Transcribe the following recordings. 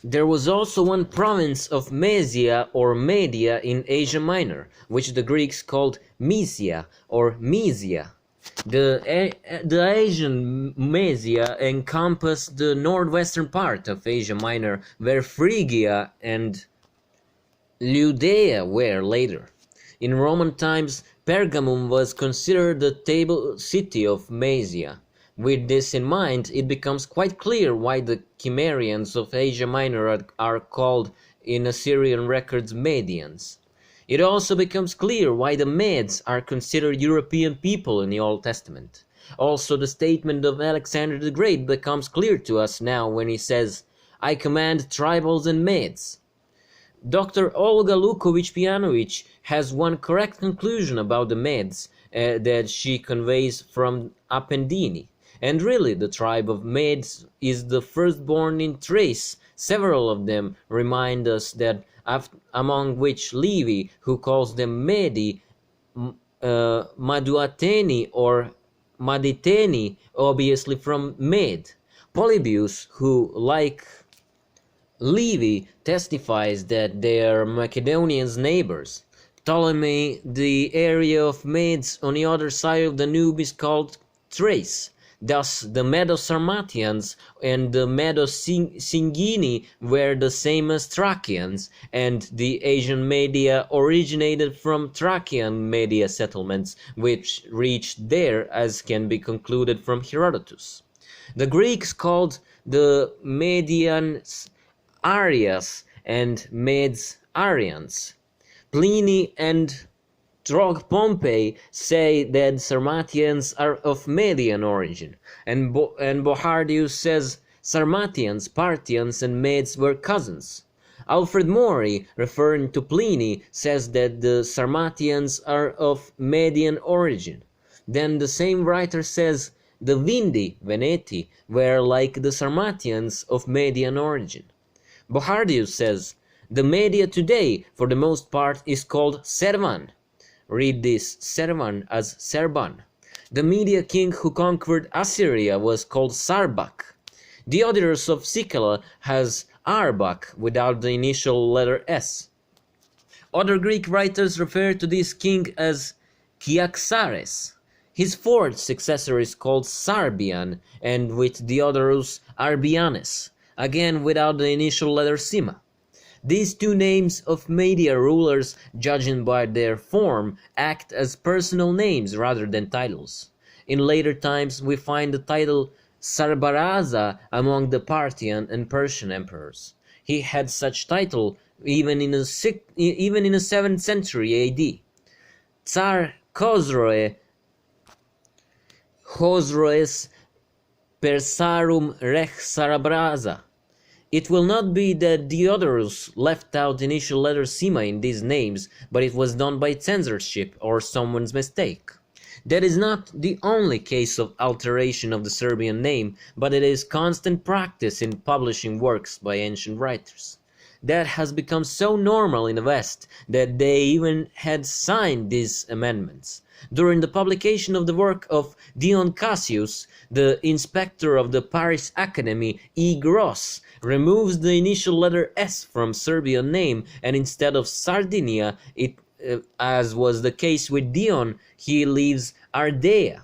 There was also one province of Mesia or Media in Asia Minor, which the Greeks called Mysia or Mysia. The Asian Mesia encompassed the northwestern part of Asia Minor, where Phrygia and Judea were later. In Roman times, Pergamum was considered the table city of Mysia. With this in mind, it becomes quite clear why the Cimmerians of Asia Minor are called in Assyrian records Medians. It also becomes clear why the Medes are considered European people in the Old Testament. Also, the statement of Alexander the Great becomes clear to us now when he says, "I command tribals and Medes." Dr. Olga Lukovic-Pianovich has one correct conclusion about the Medes that she conveys from Appendini. And really, the tribe of Medes is the firstborn in Thrace. Several of them remind us that, among which Livy, who calls them Medi, Maduateni or Maditeni, obviously from Med. Polybius, who, like Livy, testifies that they are Macedonians' neighbors. Ptolemy, the area of Medes on the other side of the Danube is called Thrace. Thus, the Medo-Sarmatians and the Medo-Singini were the same as Thracians, and the Asian Media originated from Thracian Media settlements, which reached there, as can be concluded from Herodotus. The Greeks called the Medians Arias and Medes Arians. Pliny and Pompey say that Sarmatians are of Median origin, and Bohardius says Sarmatians, Parthians, and Medes were cousins. Alfred Maury, referring to Pliny, says that the Sarmatians are of Median origin. Then the same writer says the Vindi, Veneti, were like the Sarmatians of Median origin. Bohardius says the Media today, for the most part, is called Servan. Read this Servan as Serban. The Media king who conquered Assyria was called Sarbak. Diodorus of Sicela has Arbak without the initial letter S. Other Greek writers refer to this king as Kyaxares. His fourth successor is called Sarbian, and with Diodorus Arbianes, again without the initial letter Sima. These two names of Media rulers, judging by their form, act as personal names rather than titles. In later times, we find the title Sarbaraza among the Parthian and Persian emperors. He had such title even in the 7th century AD. Tsar Khosroes Persarum Rech Sarabraza. It will not be that Diodorus left out initial letter Sima in these names, but it was done by censorship or someone's mistake. That is not the only case of alteration of the Serbian name, but it is constant practice in publishing works by ancient writers. That has become so normal in the West that they even had signed these amendments. During the publication of the work of Dion Cassius, the inspector of the Paris Academy, E. Gross, removes the initial letter S from Serbian name, and instead of Sardinia, as was the case with Dion, he leaves Ardea.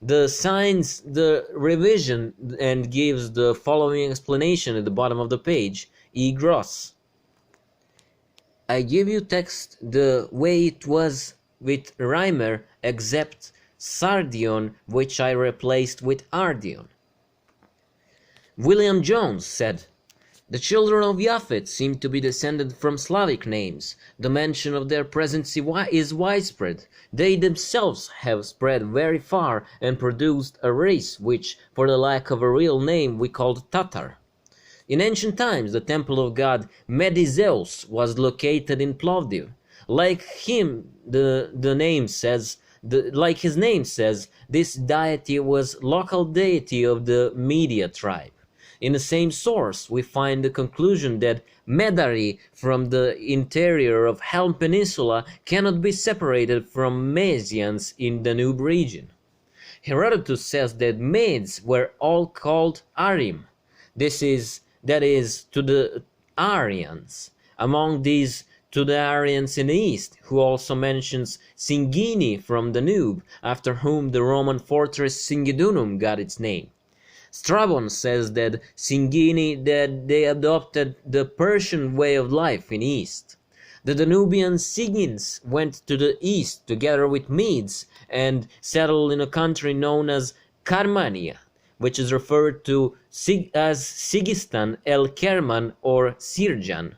The signs the revision and gives the following explanation at the bottom of the page. E. Gross. I give you text the way it was with Reimer, except Sardion, which I replaced with Ardion. William Jones said, "The children of Japhet seem to be descended from Slavic names. The mention of their presence is widespread. They themselves have spread very far and produced a race which, for the lack of a real name, we called Tatar. In ancient times, the temple of god Medizeus was located in Plovdiv. Like his name says, this deity was local deity of the Media tribe. In the same source, we find the conclusion that Medari from the interior of Helm Peninsula cannot be separated from Mesians in the Danube region. Herodotus says that Medes were all called Arim. This is that is, to the Aryans. Among these, to the Aryans in the east, who also mentions Singini from Danube, after whom the Roman fortress Singidunum got its name. Strabon says that they adopted the Persian way of life in east. The Danubian Sigins went to the east together with Medes and settled in a country known as Carmania, which is referred to as Sigistan el Kerman or Sirjan.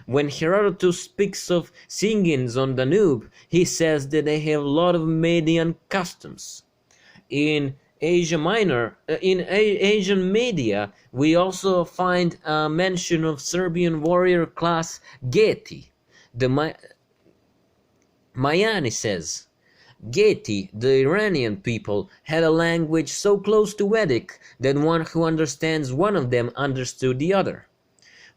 When Herodotus speaks of Singins on Danube, he says that they have a lot of Median customs. In Asia Minor, in Asian media, we also find a mention of Serbian warrior class Geti. The Mayani says, Geti, the Iranian people, had a language so close to Vedic that one who understands one of them understood the other.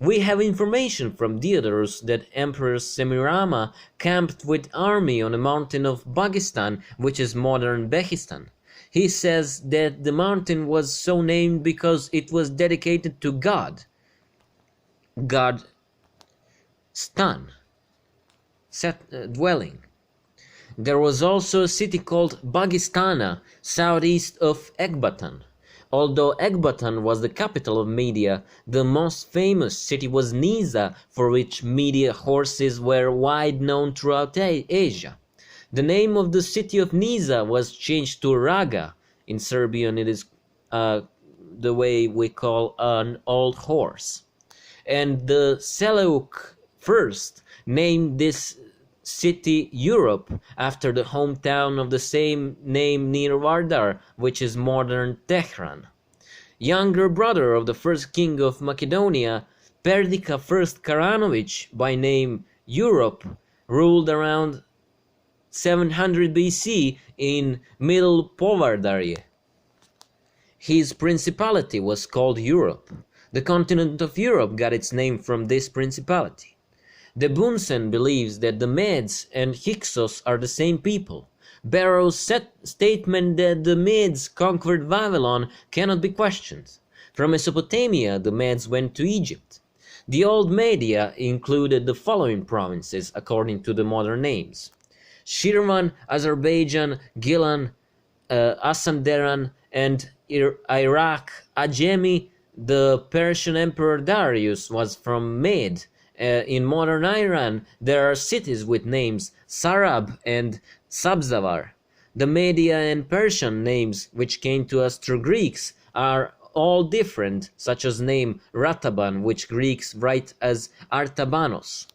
We have information from Diodorus that Emperor Semirama camped with army on a mountain of Bagistan, which is modern Bekistan. He says that the mountain was so named because it was dedicated to God Stan, dwelling. There was also a city called Bagistana, southeast of Ekbatan. Although Ekbatan was the capital of Media, the most famous city was Nisa, for which Media horses were wide known throughout Asia. The name of the city of Nisa was changed to Raga. In Serbian it is the way we call an old horse. And the Seleuc first named this city Europe after the hometown of the same name near Vardar, which is modern Tehran. Younger brother of the first king of Macedonia, Perdika I Karanovic, by name Europe, ruled around 700 BC in Middle Povardarje. His principality was called Europe. The continent of Europe got its name from this principality. De Bunsen believes that the Medes and Hyksos are the same people. Barrow's statement that the Medes conquered Babylon cannot be questioned. From Mesopotamia, the Medes went to Egypt. The old Media included the following provinces according to the modern names: Shirvan, Azerbaijan, Gilan, Asanderan, and Iraq. Ajemi, the Persian Emperor Darius was from Med. In modern Iran, there are cities with names Sarab and Sabzavar. The Media and Persian names, which came to us through Greeks, are all different, such as name Rataban, which Greeks write as Artabanos.